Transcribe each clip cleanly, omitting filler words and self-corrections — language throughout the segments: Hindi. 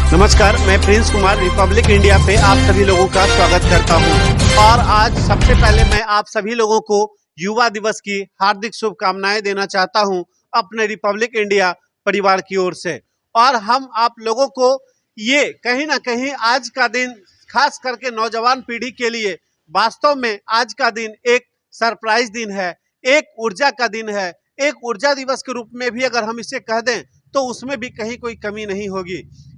नमस्कार, मैं प्रिंस कुमार रिपब्लिक इंडिया पे आप सभी लोगों का स्वागत करता हूं। और आज सबसे पहले मैं आप सभी लोगों को युवा दिवस की हार्दिक शुभकामनाएं देना चाहता हूं अपने रिपब्लिक इंडिया परिवार की ओर से। और हम आप लोगों को ये कहीं ना कहीं आज का दिन खास करके नौजवान पीढ़ी के लिए वास्तव में आज का दिन एक सरप्राइज दिन है, एक ऊर्जा का दिन है। एक ऊर्जा दिवस के रूप में भी अगर हम इसे कह दें तो उसमें भी कहीं कोई कमी नहीं होगी,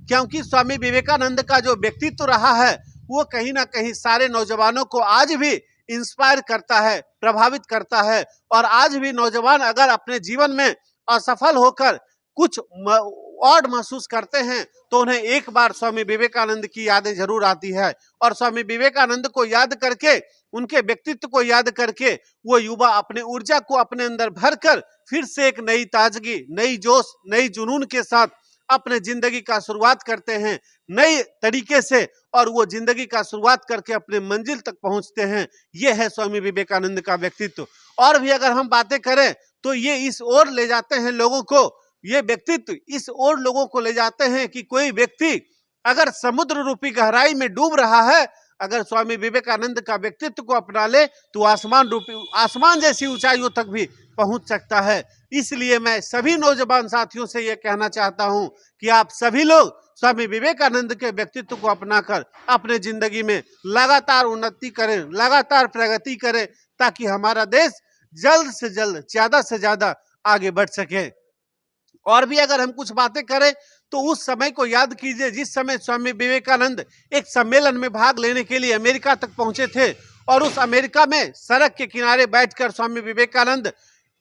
क्योंकि स्वामी विवेकानंद का जो व्यक्तित्व रहा है वो कहीं ना कहीं सारे नौजवानों को आज भी इंस्पायर करता है, प्रभावित करता है। और आज भी नौजवान अगर अपने जीवन में असफल होकर कुछ और महसूस करते हैं तो उन्हें एक बार स्वामी विवेकानंद की यादें जरूर आती है। और स्वामी विवेकानंद को याद करके, उनके व्यक्तित्व को याद करके वो युवा अपने ऊर्जा को अपने अंदर भरकर फिर से एक नई ताजगी, नई जोश, नई जुनून के साथ अपने जिंदगी का शुरुआत करते हैं नए तरीके से। और वो जिंदगी का शुरुआत करके अपने मंजिल तक पहुंचते हैं। ये है स्वामी विवेकानंद का व्यक्तित्व। और भी अगर हम बातें करें तो ये इस ओर ले जाते हैं लोगों को, ये व्यक्तित्व इस ओर लोगों को ले जाते हैं कि कोई व्यक्ति अगर समुद्र रूपी गहराई में डूब रहा है, अगर स्वामी विवेकानंद का व्यक्तित्व को अपना ले तो आसमान जैसी ऊंचाइयों तक भी पहुंच सकता है। इसलिए मैं सभी नौजवान साथियों से यह कहना चाहता हूं कि आप सभी लोग स्वामी विवेकानंद के व्यक्तित्व को अपनाकर अपने जिंदगी में लगातार उन्नति करें, लगातार प्रगति करें, ताकि हमारा देश जल्द से जल्द, ज्यादा से ज्यादा आगे बढ़ सके। और भी अगर हम कुछ बातें करें तो उस समय को याद कीजिए जिस समय स्वामी विवेकानंद एक सम्मेलन में भाग लेने के लिए अमेरिका तक पहुंचे थे। और उस अमेरिका में सड़क के किनारे बैठकर स्वामी विवेकानंद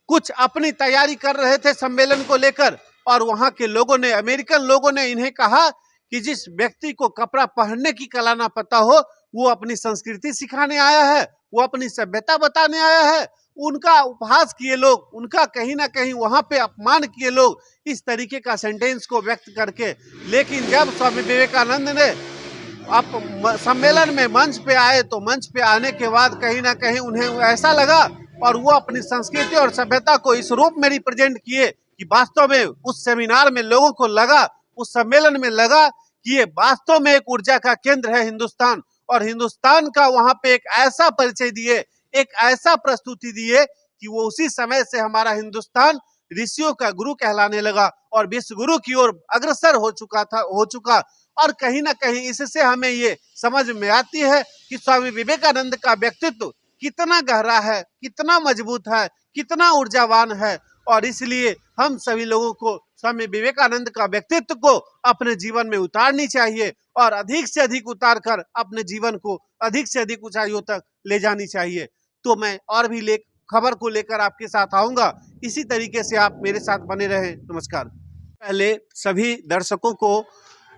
कुछ अपनी तैयारी कर रहे थे सम्मेलन को लेकर। और वहां के लोगों ने, अमेरिकन लोगों ने इन्हें कहा कि जिस व्यक्ति को कपड़ा पहनने की कला ना पता हो वो अपनी संस्कृति सिखाने आया है, वो अपनी सभ्यता बताने आया है। उनका उपहास किए लोग, उनका कहीं ना कहीं वहां पे अपमान किए लोग इस तरीके का सेंटेंस को व्यक्त करके। लेकिन जब स्वामी विवेकानंद ने आप सम्मेलन में मंच पे आए तो मंच पे आने के बाद कहीं ना कहीं उन्हें ऐसा लगा और वो अपनी संस्कृति और सभ्यता को इस रूप में रिप्रेजेंट किए कि वास्तव में उस सेमिनार में लोगों को लगा, उस सम्मेलन में लगा कि ये वास्तव में एक ऊर्जा का केंद्र है हिंदुस्तान। और हिंदुस्तान का वहां पे एक ऐसा परिचय दिए, एक ऐसा प्रस्तुति दिए कि वो उसी समय से हमारा हिंदुस्तान ऋषियों का गुरु कहलाने लगा और विश्व गुरु की ओर अग्रसर हो चुका। और कहीं ना कहीं इससे हमें ये समझ में आती है कि स्वामी विवेकानंद का व्यक्तित्व कितना गहरा है, कितना मजबूत है, कितना ऊर्जावान है। और इसलिए हम सभी लोगों को स्वामी विवेकानंद का व्यक्तित्व को अपने जीवन में उतारनी चाहिए और अधिक से अधिक उतारकर अपने जीवन को अधिक से अधिक ऊंचाइयों तक ले जानी चाहिए। तो मैं और भी खबर को लेकर आपके साथ आऊंगा। इसी तरीके से आप मेरे साथ बने रहें। नमस्कार। पहले सभी दर्शकों को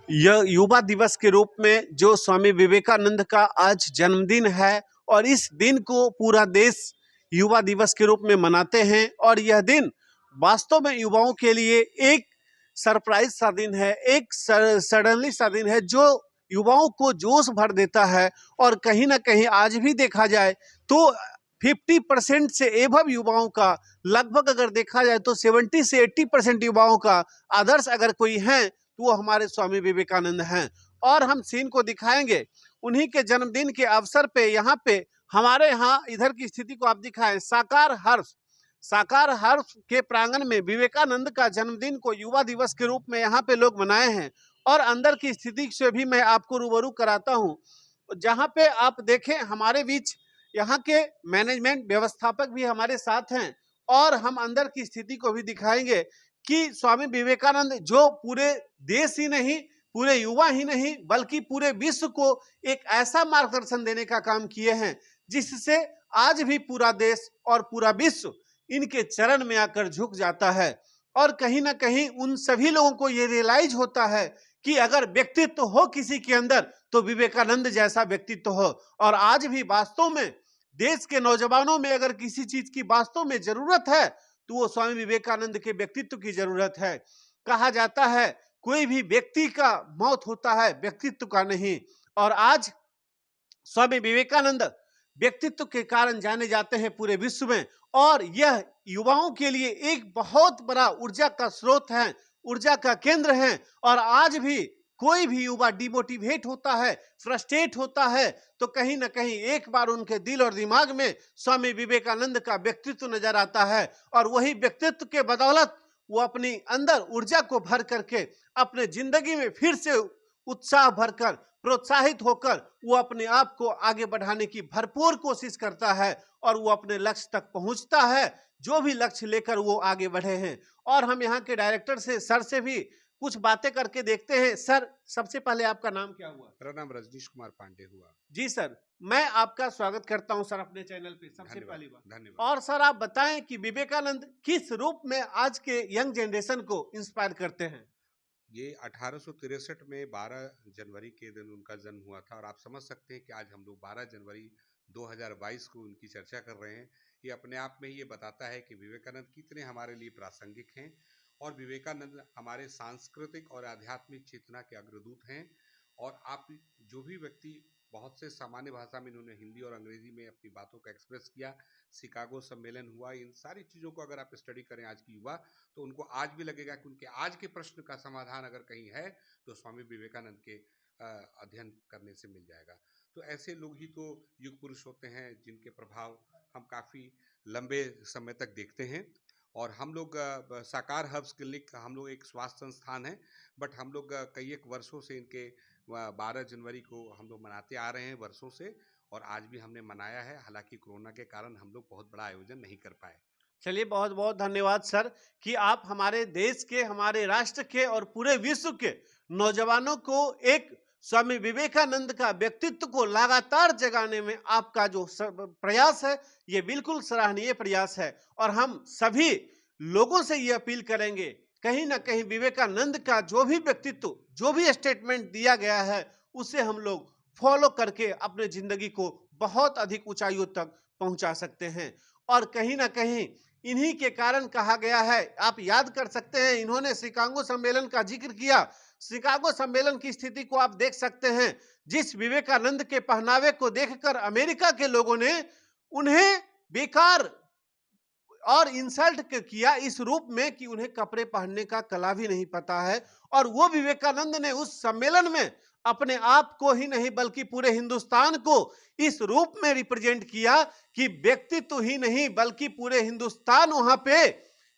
यह युवा दिवस के रूप में जो स्वामी विवेकानंद का आज जन्मदिन है और इस दिन को पूरा देश युवा दिवस के रूप में मनाते हैं। और यह दिन वास्तव में युवाओं के लिए एक सरप्राइज सा दिन है, एक सडनली सा दिन है जो युवाओं को जोश भर देता है। और कहीं ना कहीं आज भी देखा जाए तो 50% से एभव युवाओं का, लगभग अगर देखा जाए तो 70 से 80% युवाओं का आदर्श अगर कोई है तो वो हमारे स्वामी विवेकानंद हैं। और हम सीन को दिखाएंगे उन्हीं के जन्मदिन के अवसर पे। यहाँ पे हमारे यहाँ इधर की स्थिति को आप दिखाएं। साकार हर्ष के प्रांगण में विवेकानंद का जन्मदिन को युवा दिवस के रूप में यहाँ पे लोग मनाए हैं। और अंदर की स्थिति से भी मैं आपको रूबरू कराता हूँ, जहाँ पे आप देखें हमारे बीच यहाँ के मैनेजमेंट व्यवस्थापक भी हमारे साथ हैं। और हम अंदर की स्थिति को भी दिखाएंगे कि स्वामी विवेकानंद जो पूरे देश ही नहीं, पूरे युवा ही नहीं, बल्कि पूरे विश्व को एक ऐसा मार्गदर्शन देने का काम किए हैं जिससे आज भी पूरा देश और पूरा विश्व इनके चरण में आकर झुक जाता है। और कहीं ना कहीं उन सभी लोगों को ये रियलाइज होता है कि अगर व्यक्तित्व हो किसी के अंदर तो विवेकानंद जैसा व्यक्तित्व हो। और आज भी वास्तव में देश के नौजवानों में अगर किसी चीज की वास्तव में जरूरत है तो वो स्वामी विवेकानंद के व्यक्तित्व की जरूरत है। कहा जाता है कोई भी व्यक्ति का मौत होता है, व्यक्तित्व का नहीं। और आज स्वामी विवेकानंद व्यक्तित्व के कारण जाने जाते हैं पूरे विश्व में। और यह युवाओं के लिए एक बहुत बड़ा ऊर्जा का स्रोत है, ऊर्जा का केंद्र है। और आज भी कोई भी युवा डिमोटिवेट होता है, फ्रस्ट्रेट होता है, तो कहीं ना कहीं एक बार उनके दिल और दिमाग में स्वामी विवेकानंद का व्यक्तित्व नजर आता है और वही व्यक्तित्व के बदौलत वो अपनी अंदर ऊर्जा को भर करके अपने जिंदगी में फिर से उत्साह भरकर, प्रोत्साहित होकर वो अपने आप को आगे बढ़ाने की भरपूर कोशिश करता है और वो अपने लक्ष्य तक पहुंचता है, जो भी लक्ष्य लेकर वो आगे बढ़े हैं। और हम यहाँ के डायरेक्टर से, सर से भी कुछ बातें करके देखते हैं। सर, सबसे पहले आपका नाम क्या हुआ? मेरा नाम रजनीश कुमार पांडे हुआ। जी सर, मैं आपका स्वागत करता हूं सर अपने चैनल पे, सबसे पहली बात। धन्यवाद। और सर आप बताएं कि विवेकानंद किस रूप में आज के यंग जनरेशन को इंस्पायर करते हैं? ये 1863 में 12 जनवरी के दिन उनका जन्म हुआ था और आप समझ सकते हैं कि आज हम लोग 12 जनवरी 2022 को उनकी चर्चा कर रहे हैं। ये अपने आप में ही ये बताता है कि विवेकानंद कितने हमारे लिए प्रासंगिक हैं और विवेकानंद हमारे सांस्कृतिक और आध्यात्मिक चेतना के अग्रदूत हैं। और आप जो भी व्यक्ति, बहुत से सामान्य भाषा में इन्होंने हिंदी और अंग्रेजी में अपनी बातों का एक्सप्रेस किया, शिकागो सम्मेलन हुआ, इन सारी चीज़ों को अगर आप स्टडी करें आज की युवा, तो उनको आज भी लगेगा कि उनके आज के प्रश्न का समाधान अगर कहीं है तो स्वामी विवेकानंद के अध्ययन करने से मिल जाएगा। तो ऐसे लोग ही तो युग पुरुष होते हैं जिनके प्रभाव हम काफ़ी लंबे समय तक देखते हैं। और हम लोग साकार हर्ब्स क्लिनिक, हम लोग एक स्वास्थ्य संस्थान है, बट हम लोग कई एक वर्षों से इनके 12 जनवरी को हम लोग मनाते आ रहे हैं वर्षों से, और आज भी हमने मनाया है। हालांकि कोरोना के कारण हम लोग बहुत बड़ा आयोजन नहीं कर पाए। चलिए, बहुत बहुत धन्यवाद सर कि आप हमारे देश के, हमारे राष्ट्र के और पूरे विश्व के नौजवानों को एक स्वामी विवेकानंद का व्यक्तित्व को लगातार जगाने में आपका जो प्रयास है, ये बिल्कुल सराहनीय प्रयास है। और हम सभी लोगों से ये अपील करेंगे, कहीं ना कहीं विवेकानंद का जो भी व्यक्तित्व, जो भी स्टेटमेंट दिया गया है, उसे हम लोग फॉलो करके अपने जिंदगी को बहुत अधिक ऊंचाइयों तक पहुंचा सकते हैं। और कहीं ना कहीं इन्हीं के कारण कहा गया है, आप याद कर सकते हैं, इन्होंने शिकागो सम्मेलन का जिक्र किया। शिकागो सम्मेलन की स्थिति को आप देख सकते हैं। जिस विवेकानंद के पहनावे को देखकर अमेरिका के लोगों ने उन्हें बेकार और इंसल्ट किया इस रूप में कि उन्हें कपड़े पहनने का कला भी नहीं पता है। और वो विवेकानंद ने उस सम्मेलन में अपने आप को ही नहीं बल्कि पूरे हिंदुस्तान को इस रूप में रिप्रेजेंट किया कि व्यक्तित्व ही नहीं बल्कि पूरे हिंदुस्तान वहां पे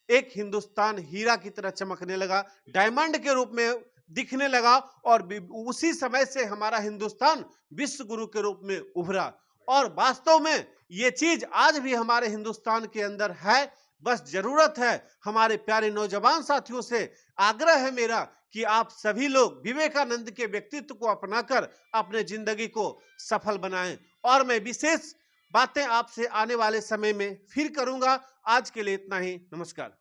एक हिंदुस्तान हीरा की तरह चमकने लगा, डायमंड के रूप में दिखने लगा। और उसी समय से हमारा हिंदुस्तान विश्व गुरु के रूप में उभरा। और वास्तव में ये चीज आज भी हमारे हिंदुस्तान के अंदर है। बस जरूरत है हमारे प्यारे नौजवान साथियों से, आग्रह है मेरा कि आप सभी लोग विवेकानंद के व्यक्तित्व को अपनाकर अपने जिंदगी को सफल बनाएं। और मैं विशेष बातें आपसे आने वाले समय में फिर करूंगा। आज के लिए इतना ही, नमस्कार।